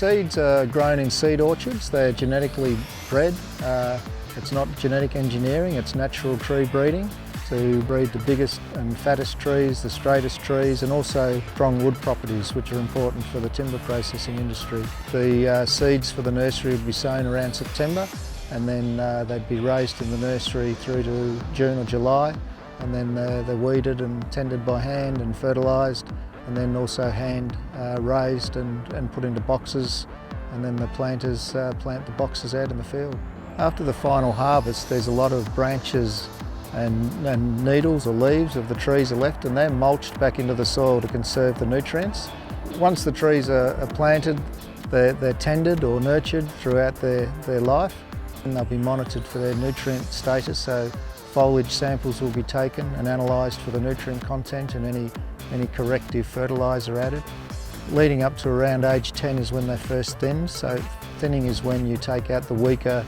Seeds are grown in seed orchards. They're genetically bred. It's not genetic engineering, it's natural tree breeding to breed the biggest and fattest trees, the straightest trees, and also strong wood properties, which are important for the timber processing industry. The seeds for the nursery would be sown around September, and then they'd be raised in the nursery through to June or July, and then they're weeded and tended by hand and fertilised, and then also hand raised and put into boxes, and then the planters plant the boxes out in the field. After the final harvest, there's a lot of branches and needles or leaves of the trees are left, and they're mulched back into the soil to conserve the nutrients. Once the trees are planted, they're tended or nurtured throughout their life, and they'll be monitored for their nutrient status, so foliage samples will be taken and analysed for the nutrient content and any corrective fertiliser added. Leading up to around age 10 is when they first thin, so thinning is when you take out the weaker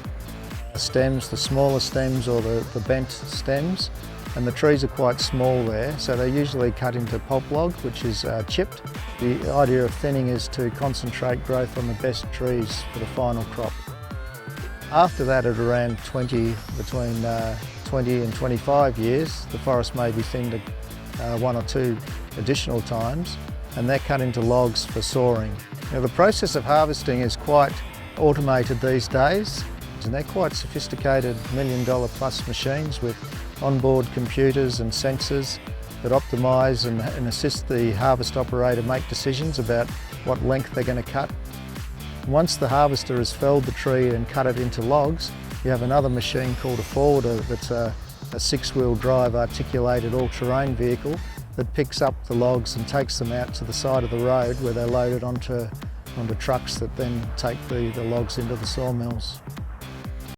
stems, the smaller stems or the bent stems, and the trees are quite small there, so they're usually cut into pulp log, which is chipped. The idea of thinning is to concentrate growth on the best trees for the final crop. After that, at around between 20 and 25 years, the forest may be thinned one or two additional times, and they're cut into logs for sawing. Now, the process of harvesting is quite automated these days, and they're quite sophisticated $1 million plus machines with onboard computers and sensors that optimise and assist the harvest operator make decisions about what length they're going to cut. Once the harvester has felled the tree and cut it into logs, you have another machine called a forwarder that's a six-wheel drive articulated all-terrain vehicle that picks up the logs and takes them out to the side of the road where they're loaded onto trucks that then take the logs into the sawmills.